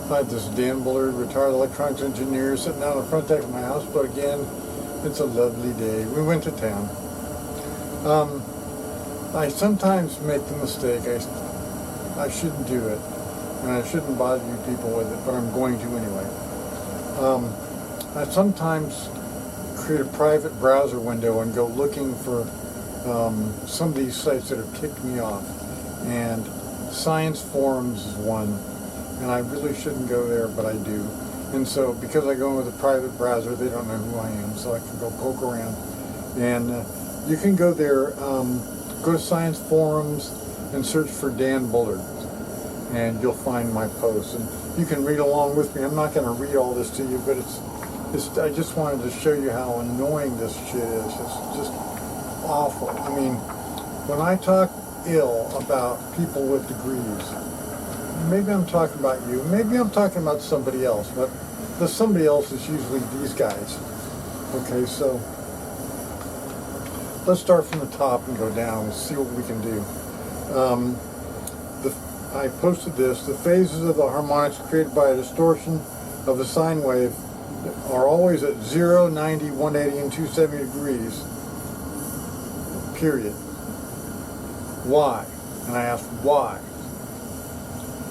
Hi, this is Dan Bullard, retired electronics engineer, sitting out on the front deck of my house, but again, it's a lovely day. We went to town. I sometimes make the mistake, I shouldn't do it, and I shouldn't bother you people with it, but I'm going to anyway. I sometimes create a private browser window and go looking for some of these sites that have kicked me off, and science forums is one. And I really shouldn't go there, but I do. And so, because I go in with a private browser, they don't know who I am, so I can go poke around. And you can go there, go to science forums and search for Dan Bullard, and you'll find my posts. And you can read along with me. I'm not going to read all this to you, but I just wanted to show you how annoying this shit is. It's just awful. I mean, when I talk ill about people with degrees, maybe I'm talking about you, maybe I'm talking about somebody else, but the somebody else is usually these guys. Okay, so let's start from the top and go down and see what we can do. I posted this. The phases of the harmonics created by a distortion of the sine wave are always at 0, 90, 180, and 270 degrees, period. Why? And I asked why.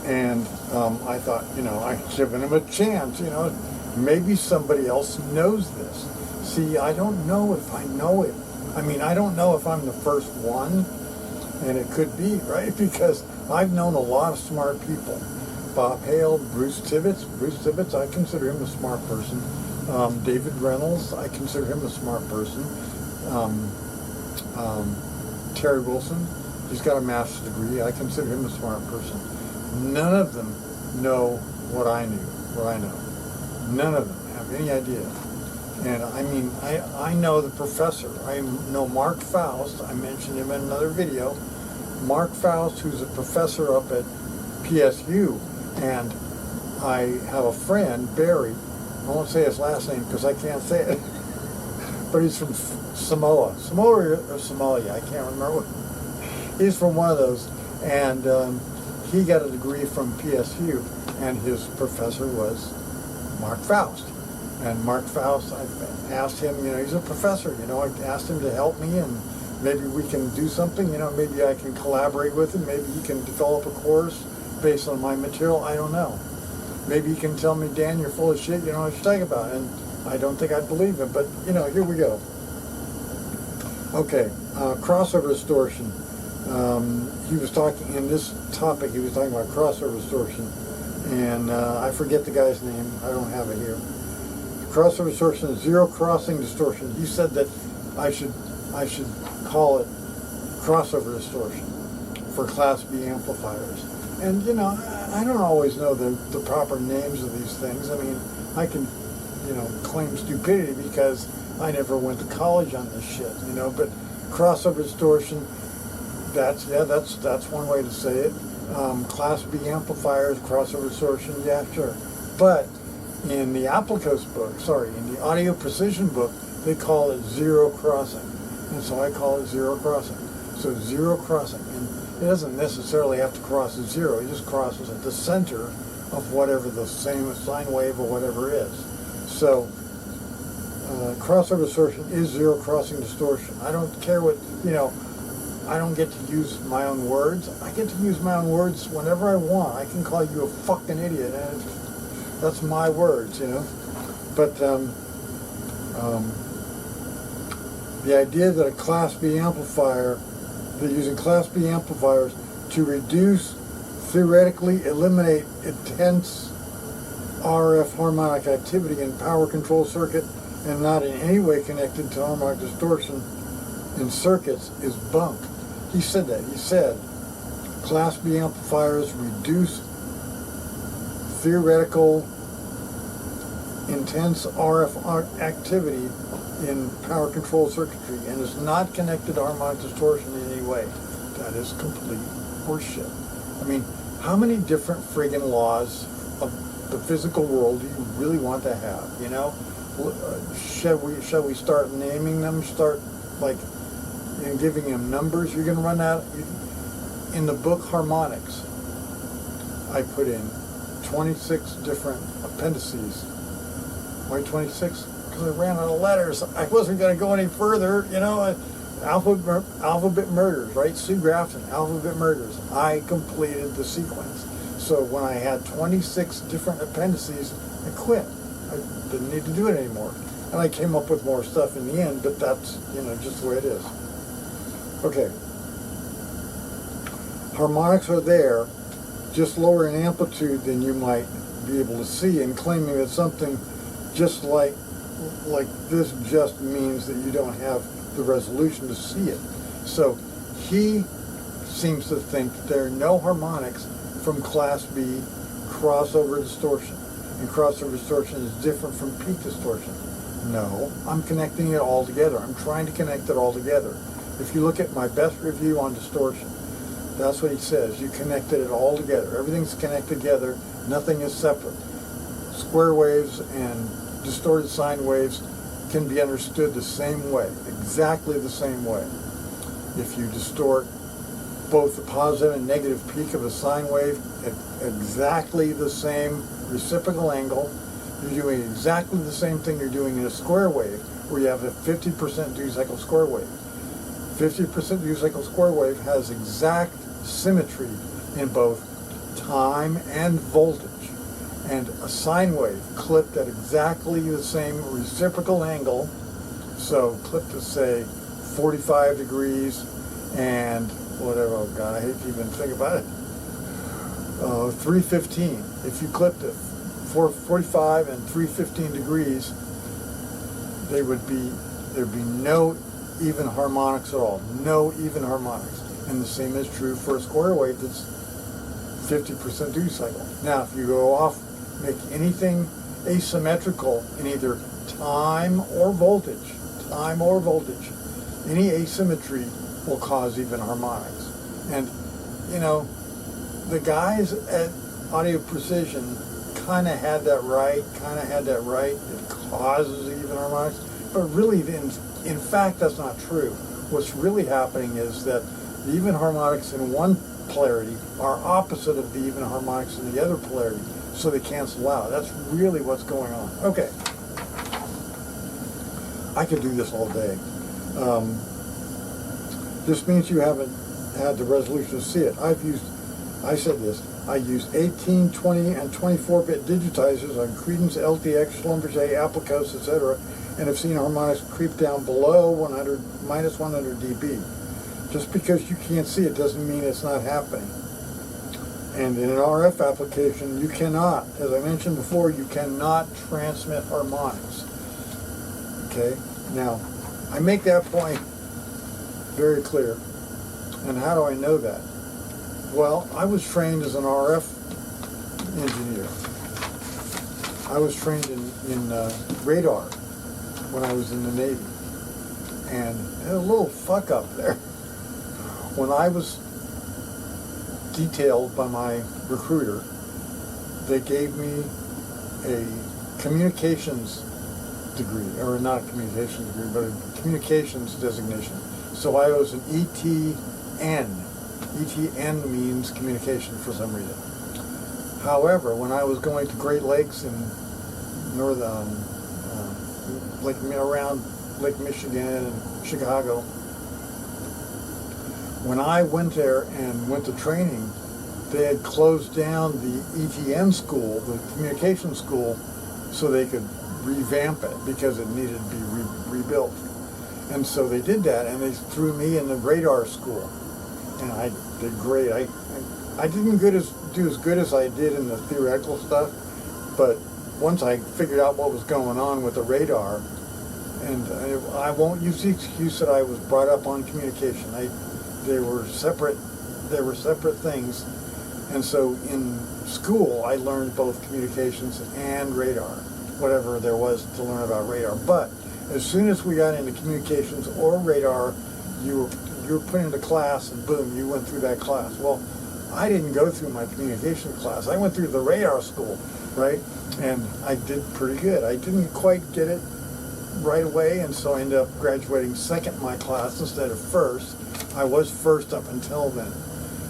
And I thought, I should have given him a chance, maybe somebody else knows this. See, I don't know if I know it. I mean, I don't know if I'm the first one, and it could be, right? Because I've known a lot of smart people. Bob Hale, Bruce Tibbets, I consider him a smart person. David Reynolds, I consider him a smart person. Terry Wilson, he's got a master's degree, I consider him a smart person. None of them know what I know. None of them have any idea. And I mean, I know the professor. I know Mark Faust. I mentioned him in another video. Mark Faust, who's a professor up at PSU. And I have a friend, Barry. I won't say his last name because I can't say it. But he's from Samoa or Somalia. I can't remember. He's from one of those. And he got a degree from PSU, and his professor was Mark Faust. And Mark Faust, I asked him, he's a professor, I asked him to help me, and maybe we can do something, maybe I can collaborate with him, maybe he can develop a course based on my material, I don't know. Maybe he can tell me, Dan, you're full of shit, you know what you're talking about, and I don't think I'd believe him, but, here we go. Okay, crossover distortion. He was talking, in this topic, he was talking about crossover distortion, and I forget the guy's name, I don't have it here. Crossover distortion is zero crossing distortion. He said that I should call it crossover distortion for Class B amplifiers. And, I don't always know the proper names of these things. I mean, I can, claim stupidity because I never went to college on this shit, but crossover distortion, that's one way to say it. Class B amplifiers, crossover distortion, yeah, sure. But in the Applicos book, in the Audio Precision book, they call it zero crossing. And so I call it zero crossing. So zero crossing. And it doesn't necessarily have to cross at zero. It just crosses at the center of whatever the same sine wave or whatever is. So crossover distortion is zero crossing distortion. I don't care what, I don't get to use my own words. I get to use my own words whenever I want. I can call you a fucking idiot, and that's my words, But the idea that a Class B amplifier, they're using Class B amplifiers to reduce, theoretically eliminate intense RF harmonic activity in power control circuit and not in any way connected to harmonic distortion in circuits is bunk. He said that. He said Class B amplifiers reduce theoretical intense RF activity in power control circuitry and is not connected to harmonic distortion in any way. That is complete horseshit. I mean, how many different friggin' laws of the physical world do you really want to have, Shall we start naming them, giving them numbers? You're going to run out. In the book Harmonics, I put in 26 different appendices. Why 26? Because I ran out of letters. I wasn't going to go any further, alphabet murders, right? Sue Grafton, alphabet murders. I completed the sequence. So when I had 26 different appendices, I quit. I didn't need to do it anymore. And I came up with more stuff in the end, but that's, just the way it is. Okay. Harmonics are there, just lower in amplitude than you might be able to see, and claiming that something just like this just means that you don't have the resolution to see it. So he seems to think that there are no harmonics from class B crossover distortion. And crossover distortion is different from peak distortion. No, I'm connecting it all together. I'm trying to connect it all together. If you look at my best review on distortion, that's what he says. You connected it all together. Everything's connected together. Nothing is separate. Square waves and distorted sine waves can be understood the same way, exactly the same way. If you distort both the positive and negative peak of a sine wave at exactly the same reciprocal angle, you're doing exactly the same thing you're doing in a square wave, where you have a 50% duty cycle square wave. 50% duty cycle square wave has exact symmetry in both time and voltage. And a sine wave clipped at exactly the same reciprocal angle, so clipped to say 45 degrees and whatever, oh God, I hate to even think about it, 315. If you clipped it 45 and 315 degrees, there'd be no even harmonics at all. No even harmonics. And the same is true for a square wave that's 50% duty cycle. Now, if you go off, make anything asymmetrical in either time or voltage, any asymmetry will cause even harmonics. And, the guys at Audio Precision kind of had that right. It causes even harmonics. But really, in fact, that's not true. What's really happening is that the even harmonics in one polarity are opposite of the even harmonics in the other polarity, so they cancel out. That's really what's going on. Okay. I could do this all day. This means you haven't had the resolution to see it. I use 18, 20, and 24-bit digitizers on Credence, LTX, Schlumberger, Applicos, etc., and have seen harmonics creep down below minus 100 dB. Just because you can't see it doesn't mean it's not happening. And in an RF application, you cannot, as I mentioned before, you cannot transmit harmonics. Okay? Now, I make that point very clear. And how do I know that? Well, I was trained as an RF engineer. I was trained in radar when I was in the Navy. And a little fuck up there. When I was detailed by my recruiter, they gave me a communications degree, or not a communications degree, but a communications designation. So I was an ETN. ETN means communication for some reason. However, when I was going to Great Lakes in around Lake Michigan and Chicago, when I went there and went to training, they had closed down the ETN school, the communication school, so they could revamp it because it needed to be rebuilt. And so they did that, and they threw me in the radar school. And I did great. I didn't do as good as I did in the theoretical stuff, but once I figured out what was going on with the radar, and I won't use the excuse that I was brought up on communication. They were separate things. And so in school, I learned both communications and radar, whatever there was to learn about radar. But as soon as we got into communications or radar, you were put into class, and boom, you went through that class. Well, I didn't go through my communication class. I went through the radar school, right? And I did pretty good. I didn't quite get it right away, and so I ended up graduating second in my class instead of first. I was first up until then,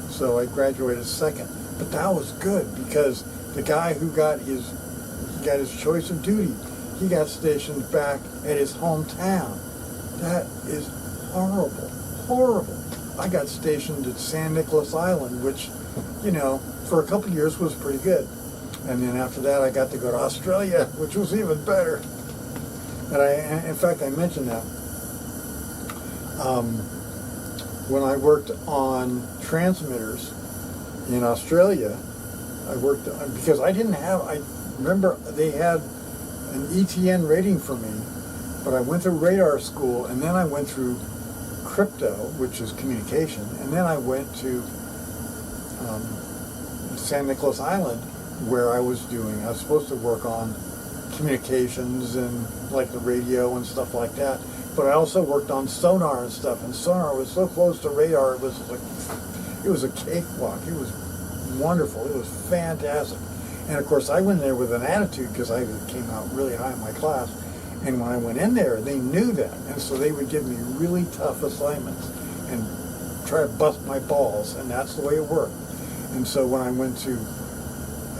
so I graduated second. But that was good because The guy who got his choice of duty, he got stationed back at his hometown. That is horrible, horrible. I got stationed at San Nicolas Island, which, for a couple of years was pretty good. And then after that, I got to go to Australia, which was even better. And in fact, I mentioned that. When I worked on transmitters in Australia, because I remember they had an ETN rating for me, but I went through radar school, and then I went through crypto, which is communication, and then I went to San Nicolas Island, where I was supposed to work on communications and like the radio and stuff like that, but I also worked on sonar and stuff, and sonar was so close to radar, it was a cakewalk. It was wonderful. It was fantastic. And of course, I went there with an attitude because I came out really high in my class. And when I went in there, they knew that. And so they would give me really tough assignments and try to bust my balls. And that's the way it worked. And so when I went to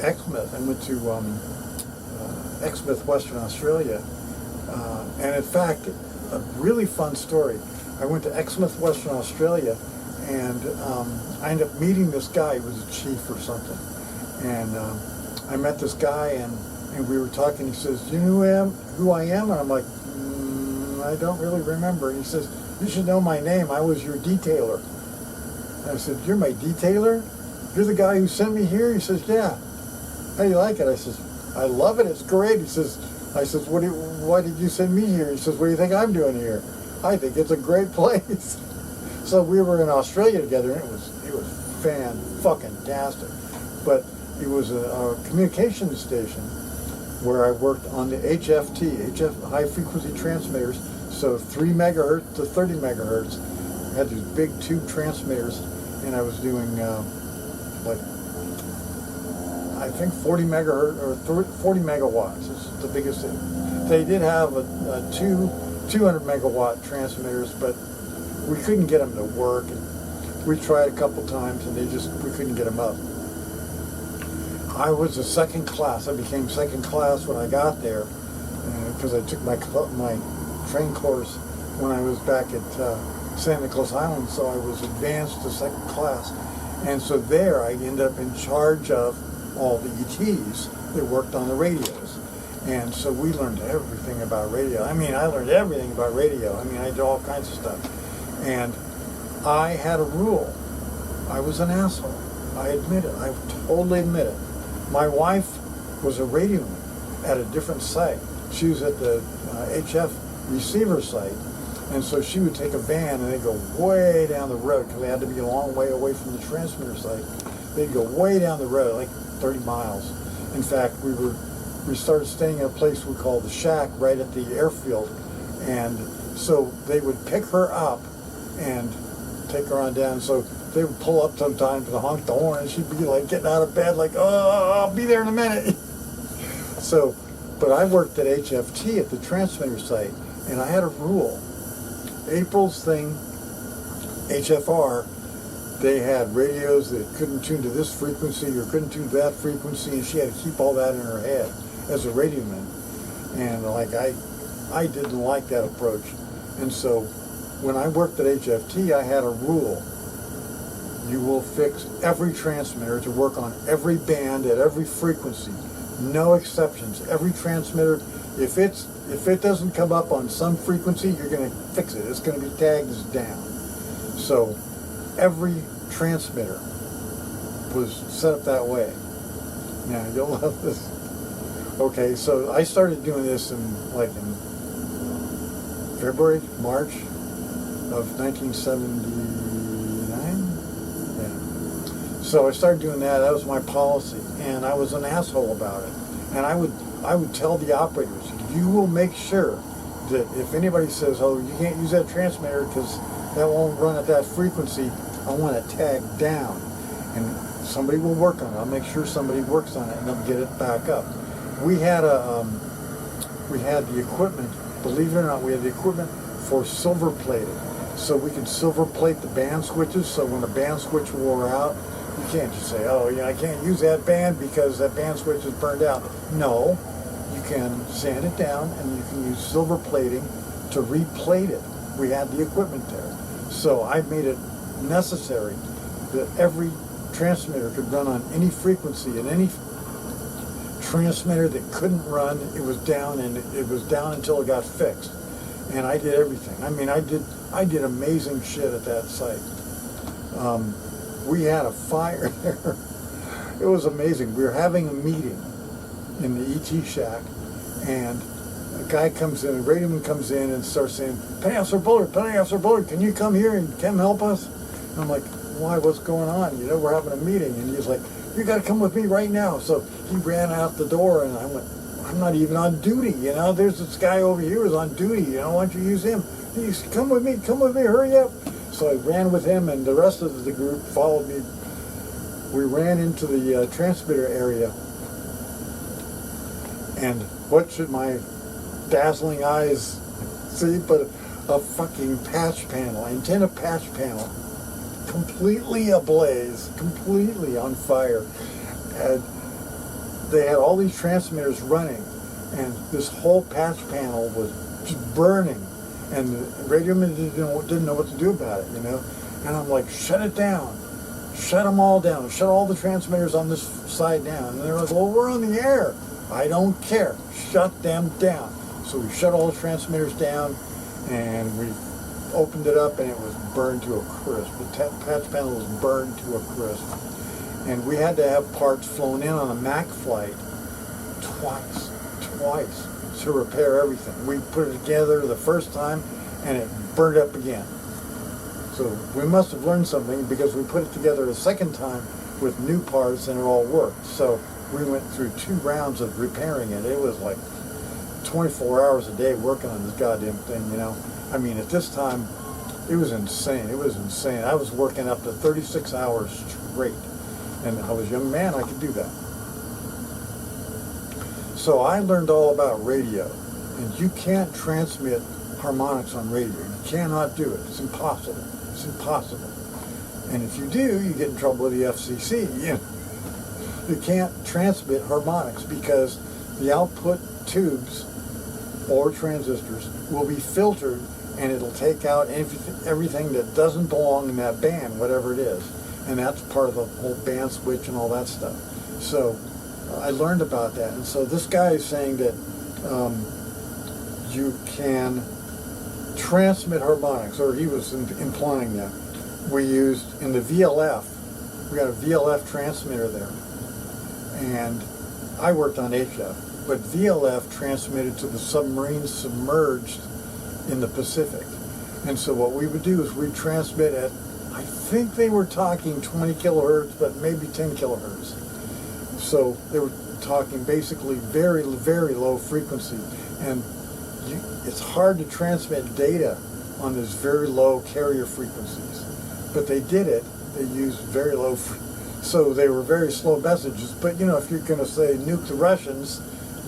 Exmouth, Exmouth, Western Australia. And in fact, a really fun story. I went to Exmouth, Western Australia, and I ended up meeting this guy who was a chief or something. And I met this guy, and we were talking. He says, "Do you know who I am?" And I'm like, "I don't really remember." And he says, "You should know my name. I was your detailer." And I said, "You're my detailer? You're the guy who sent me here?" He says, "Yeah." "How do you like it?" I says, "I love it. It's great." I says, "Why did you send me here?" He says, "What do you think I'm doing here?" "I think it's a great place." So we were in Australia together, and it was fan-fucking-tastic. But it was a communications station where I worked on the HF high-frequency transmitters, so 3 megahertz to 30 megahertz. I had these big tube transmitters, and I was doing I think 40 megahertz or 40 megawatts is the biggest thing. They did have 200 megawatt transmitters, but we couldn't get them to work. And we tried a couple times, and we couldn't get them up. I was a second class. I became second class when I got there because I took my train course when I was back at San Nicolas Island, so I was advanced to second class. And so there I ended up in charge of all the ETs that worked on the radios. And so we learned everything about radio. I learned everything about radio. I did all kinds of stuff. And I had a rule. I was an asshole. I admit it. I totally admit it. My wife was a radioman at a different site. She was at the HF receiver site. And so she would take a van and they'd go way down the road because they had to be a long way away from the transmitter site. They'd go way down the road, like 30 miles. In fact, we started staying at a place we called the Shack right at the airfield. And so they would pick her up and take her on down. So they would pull up sometimes to honk the horn, and she'd be like getting out of bed like, "Oh, I'll be there in a minute." So, but I worked at HFT at the transmitter site, and I had a rule. April's thing, HFR, they had radios that couldn't tune to this frequency or couldn't tune to that frequency, and she had to keep all that in her head as a radioman. And I didn't like that approach. And so when I worked at HFT, I had a rule. You will fix every transmitter to work on every band at every frequency. No exceptions. Every transmitter, if it doesn't come up on some frequency, you're going to fix it. It's going to be tagged as down. So every transmitter was set up that way. Now, you'll love this. Okay, so I started doing this in February, March of 1979. Yeah. So I started doing that. That was my policy, and I was an asshole about it. And I would tell the operators, you will make sure that if anybody says, "Oh, you can't use that transmitter because that won't run at that frequency," I want it tagged down, and somebody will work on it. I'll make sure somebody works on it, and they'll get it back up. We had the equipment. Believe it or not, we had the equipment for silver plated, so we could silver plate the band switches. So when the band switch wore out, You can't just say, oh, I can't use that band because that band switch is burned out. No, you can sand it down and you can use silver plating to replate it. We had the equipment there. So I made it necessary that every transmitter could run on any frequency, and any transmitter that couldn't run, it was down, and it was down until it got fixed. And I did everything. I mean, I did amazing shit at that site. We had a fire there. It was amazing. We were having a meeting in the ET shack, and a guy comes in, a radioman comes in and starts saying, Penny Officer Bullard, can you come here and come help us? And I'm like, why, what's going on? We're having a meeting. And he's like, you got to come with me right now. So he ran out the door, and I went, I'm not even on duty, There's this guy over here who's on duty, why don't you use him? He said, come with me, hurry up. So I ran with him, and the rest of the group followed me. We ran into the transmitter area, and what should my dazzling eyes see but a fucking patch panel, antenna patch panel, completely ablaze, completely on fire. And they had all these transmitters running, and this whole patch panel was just burning, and the radioman didn't know what to do about it, And I'm like, shut it down. Shut them all down. Shut all the transmitters on this side down. And they're like, well, we're on the air. I don't care. Shut them down. So we shut all the transmitters down, and we opened it up, and it was burned to a crisp. The patch panel was burned to a crisp. And we had to have parts flown in on a MAC flight twice to repair everything. We put it together the first time, and it burned up again. So we must have learned something, because we put it together a second time with new parts, and it all worked. So we went through 2 rounds of repairing it. It was like 24 hours a day working on this goddamn thing, I mean, at this time, it was insane. I was working up to 36 hours straight. And I was a young man, I could do that. So I learned all about radio. And you can't transmit harmonics on radio. You cannot do it. It's impossible. And if you do, you get in trouble with the FCC. You can't transmit harmonics, because the output tubes or transistors will be filtered, and it'll take out everything that doesn't belong in that band, whatever it is. And that's part of the whole band switch and all that stuff. So I learned about that. And so this guy is saying that you can transmit harmonics, or he was implying that. We used, in the VLF, we got a VLF transmitter there. And I worked on HF, but VLF transmitted to the submarines submerged in the Pacific. And so what we would do is we'd transmit at, I think they were talking 20 kilohertz, but maybe 10 kilohertz. So they were talking basically very, very low frequency. And it's hard to transmit data on those very low carrier frequencies. But they did it. They used very low, so they were very slow messages. But if you're going to say nuke the Russians,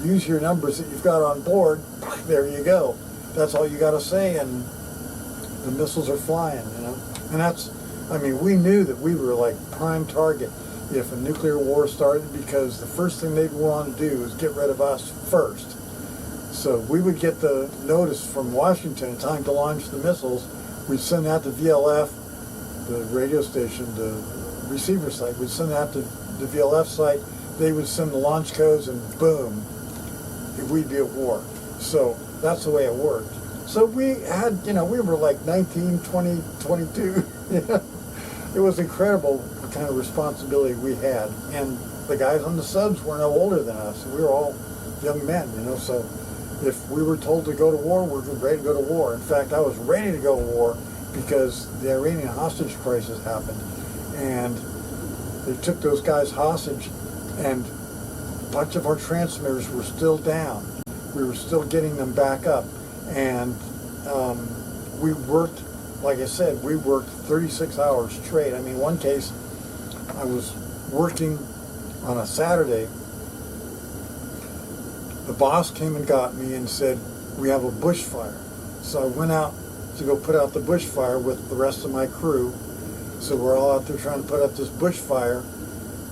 use your numbers that you've got on board, there you go. That's all you got to say, and the missiles are flying, And that's, we knew that we were like prime target if a nuclear war started, because the first thing they'd want to do is get rid of us first. So we would get the notice from Washington in time to launch the missiles. We'd send that to VLF, the radio station, the receiver site. We'd send that to the VLF site. They would send the launch codes, and boom, we'd be at war. So that's the way it worked. So we had, we were like 19, 20, 22. It was incredible the kind of responsibility we had. And the guys on the subs were no older than us. We were all young men, So if we were told to go to war, we were ready to go to war. In fact, I was ready to go to war because the Iranian hostage crisis happened. And they took those guys hostage, and a bunch of our transmitters were still down. We were still getting them back up. And we worked, like I said, we worked 36 hours straight. One case, I was working on a Saturday. The boss came and got me and said, we have a bushfire. So I went out to go put out the bushfire with the rest of my crew. So we're all out there trying to put up this bushfire,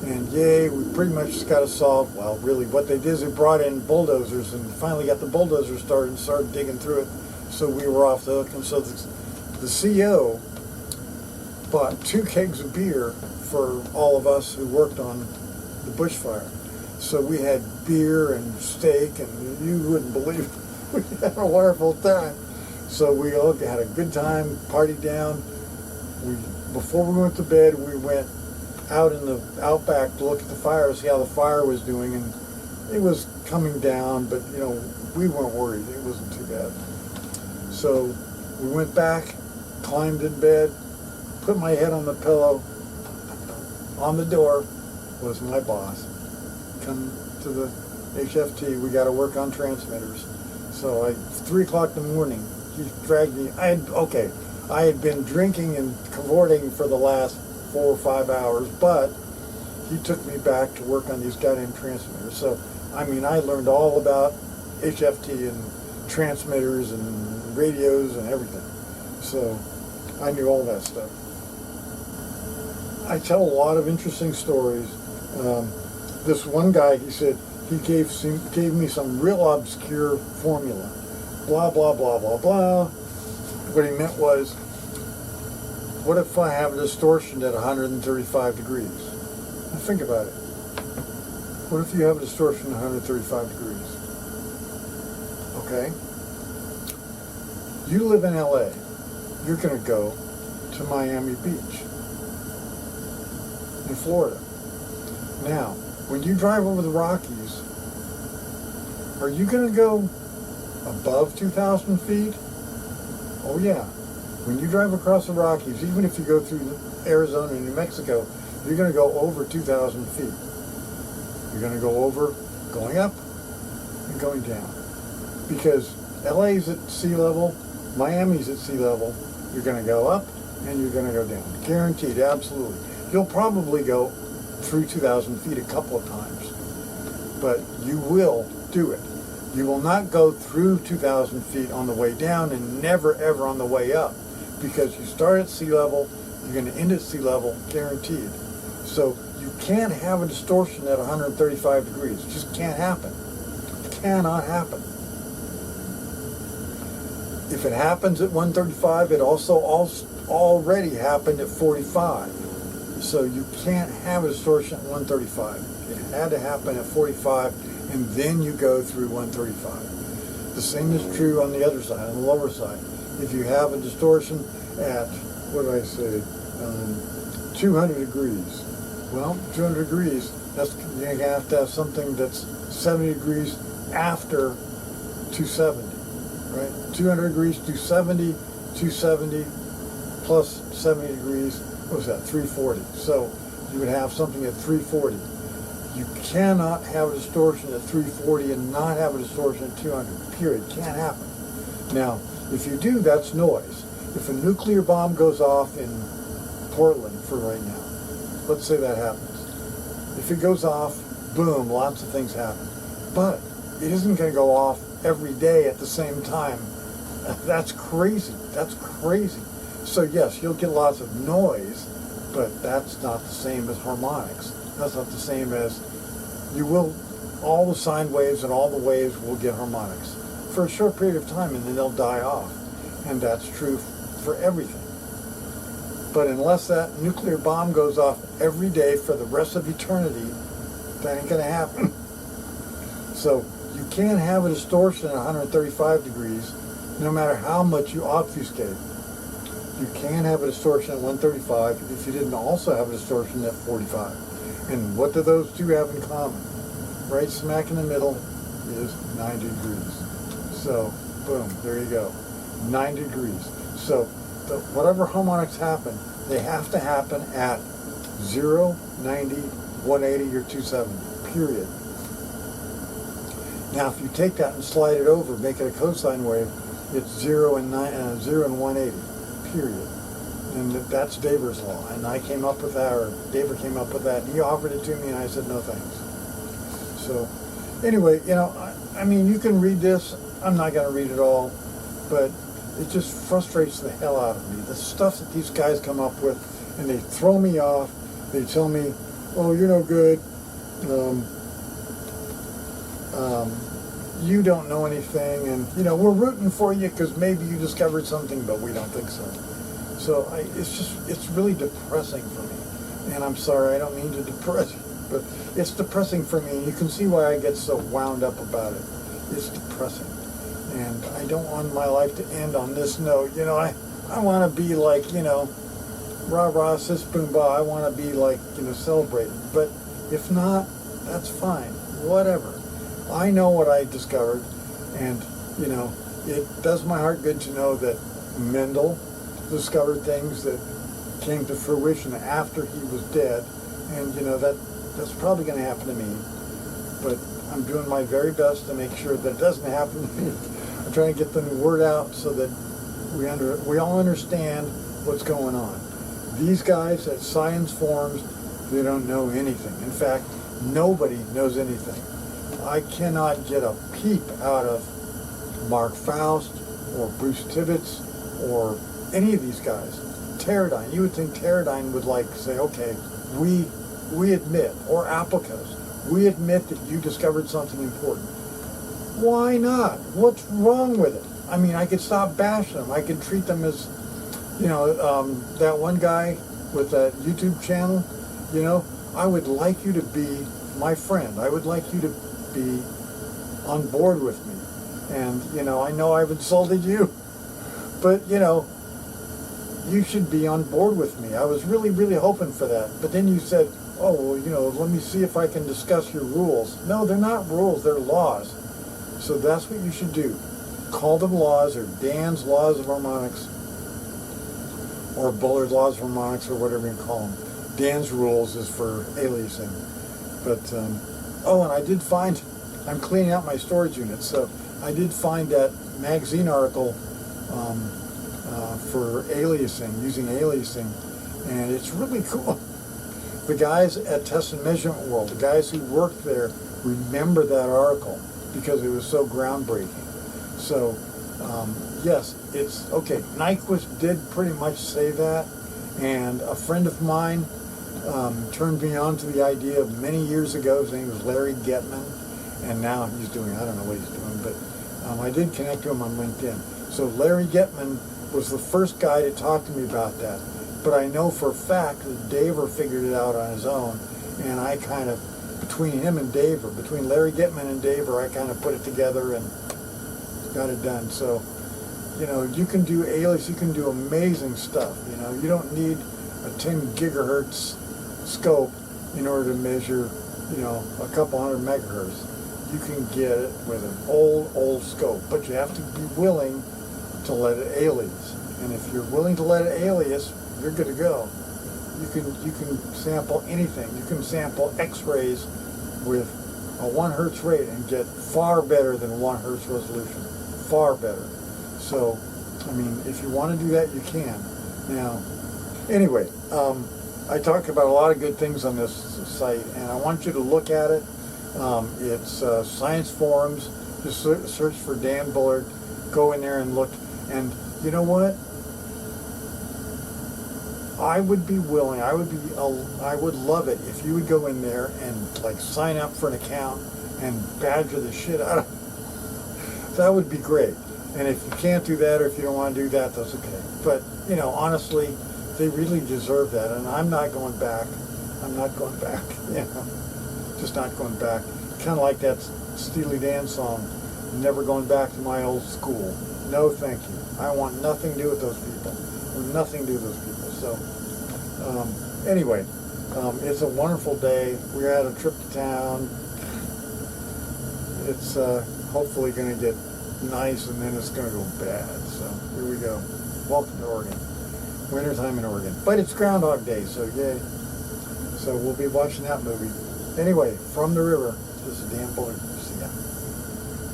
and yay, we pretty much just got it solved. Well, really, what they did is they brought in bulldozers and finally got the bulldozers started and started digging through it. So we were off the hook, and so the CO bought 2 kegs of beer for all of us who worked on the bushfire. So we had beer and steak, and you wouldn't believe it. We had a wonderful time. So we all had a good time, partied down. Before we went to bed, we went out in the outback to look at the fire, see how the fire was doing, and it was coming down, but you know, we weren't worried. It wasn't too bad. So we went back, climbed in bed, put my head on the pillow. On the door was my boss. Come to the HFT, we got to work on transmitters. So 3 o'clock in the morning, he dragged me. I had been drinking and cavorting for the last 4 or 5 hours, but he took me back to work on these goddamn transmitters. So, I mean, I learned all about HFT and transmitters and radios and everything. So, I knew all that stuff. I tell a lot of interesting stories. This one guy, he said, he gave me some real obscure formula. Blah, blah, blah, blah, blah. What he meant was, what if I have a distortion at 135 degrees? Now think about it. What if you have a distortion at 135 degrees? Okay? You live in LA. You're going to go to Miami Beach in Florida. Now, when you drive over the Rockies, are you going to go above 2,000 feet? Oh yeah. When you drive across the Rockies, even if you go through Arizona and New Mexico, you're going to go over 2,000 feet. You're going to go over, going up and going down. Because LA's at sea level, Miami's at sea level, you're going to go up and you're going to go down. Guaranteed, absolutely. You'll probably go through 2,000 feet a couple of times, but you will do it. You will not go through 2,000 feet on the way down and never ever on the way up, because you start at sea level, you're going to end at sea level, guaranteed. So you can't have a distortion at 135 degrees. It just can't happen. It cannot happen. If it happens at 135, it also already happened at 45. So you can't have a distortion at 135. It had to happen at 45, and then you go through 135. The same is true on the other side, on the lower side. If you have a distortion at, 200 degrees. Well, 200 degrees, you're going to have something that's 70 degrees after 270, right? 200 degrees, 270 plus 70 degrees, what was that, 340. So you would have something at 340. You cannot have a distortion at 340 and not have a distortion at 200, period. Can't happen. Now, if you do, that's noise. If a nuclear bomb goes off in Portland for right now, let's say that happens. If it goes off, boom, lots of things happen. But it isn't going to go off every day at the same time. That's crazy. That's crazy. So yes, you'll get lots of noise, but that's not the same as harmonics. That's not the same as all the sine waves and all the waves will get harmonics for a short period of time, and then they'll die off. And that's true for everything. But unless that nuclear bomb goes off every day for the rest of eternity, that ain't going to happen. So you can't have a distortion at 135 degrees, no matter how much you obfuscate. You can have a distortion at 135 if you didn't also have a distortion at 45. And what do those two have in common? Right smack in the middle is 90 degrees. So, boom, there you go. 90 degrees. So, whatever harmonics happen, they have to happen at 0, 90, 180, or 270, period. Now, if you take that and slide it over, make it a cosine wave, it's 0 and 180, period. And that's Davor's law. And I came up with that, or Davor came up with that, and he offered it to me, and I said, no thanks. So, anyway, I mean, you can read this. I'm not going to read it all, but it just frustrates the hell out of me. The stuff that these guys come up with and they throw me off. They tell me, "Oh, you're no good. You don't know anything, and we're rooting for you because maybe you discovered something, but we don't think so." So it's really depressing for me. And I'm sorry, I don't mean to depress you, but it's depressing for me. And you can see why I get so wound up about it. It's depressing. And I don't want my life to end on this note. I want to be like, rah rah, sis boom bah. I want to be like, celebrated. But if not, that's fine. Whatever. I know what I discovered, and it does my heart good to know that Mendel discovered things that came to fruition after he was dead, and that's probably going to happen to me. But I'm doing my very best to make sure that it doesn't happen to me. I'm trying to get the word out so that we all understand what's going on. These guys at Science Forums, they don't know anything. In fact, nobody knows anything. I cannot get a peep out of Mark Faust or Bruce Tibbets or any of these guys. Teradyne, you would think Teradyne would say, okay, we admit, or Applicos, we admit that you discovered something important. Why not? What's wrong with it? I mean, I could stop bashing them. I could treat them as, that one guy with that YouTube channel, I would like you to be my friend. I would like you to be on board with me. And, I know I've insulted you, but, you should be on board with me. I was really, really hoping for that. But then you said, oh, well, let me see if I can discuss your rules. No, they're not rules, they're laws. So that's what you should do. Call them laws, or Dan's Laws of Harmonics, or Bullard's Laws of Harmonics, or whatever you call them. Dan's rules is for aliasing. But, and I did find, I'm cleaning out my storage units, so I did find that magazine article for aliasing, using aliasing, and it's really cool. The guys at Test and Measurement World, the guys who worked there, remember that article because it was so groundbreaking. So, yes, it's okay. Nyquist did pretty much say that, and a friend of mine turned me on to the idea of many years ago. His name was Larry Getman, and now he's doing, I don't know what he's doing, but I did connect to him on LinkedIn. So Larry Getman was the first guy to talk to me about that. But I know for a fact that Daver figured it out on his own, and I kind of, between him and Daver, between Larry Getman and Daver, I kind of put it together and got it done. So, you can do alias, you can do amazing stuff. You don't need a 10 gigahertz scope in order to measure, a couple hundred megahertz. You can get it with an old scope, but you have to be willing to let it alias. And if you're willing to let it alias, you're good to go. You can sample anything. You can sample X-rays with a 1 hertz rate and get far better than 1 hertz resolution. Far better. So, I mean, if you want to do that, you can. Now, anyway, I talk about a lot of good things on this site, and I want you to look at it. It's Science Forums. Just search for Dan Bullard. Go in there and look. And you know what? I would be willing, I would love it if you would go in there and sign up for an account and badger the shit out of it. That would be great. And if you can't do that, or if you don't want to do that, that's okay. But, honestly, they really deserve that. And I'm not going back. I'm not going back. Just not going back. Kind of like that Steely Dan song, never going back to my old school. No, thank you. I want nothing to do with those people. Nothing to do with those people. So, anyway, it's a wonderful day. We had a trip to town. It's hopefully going to get nice, and then it's going to go bad. So, here we go. Welcome to Oregon. Wintertime in Oregon. But it's Groundhog Day, so yay. So, we'll be watching that movie. Anyway, from the river, this is Dan Bullard. See ya.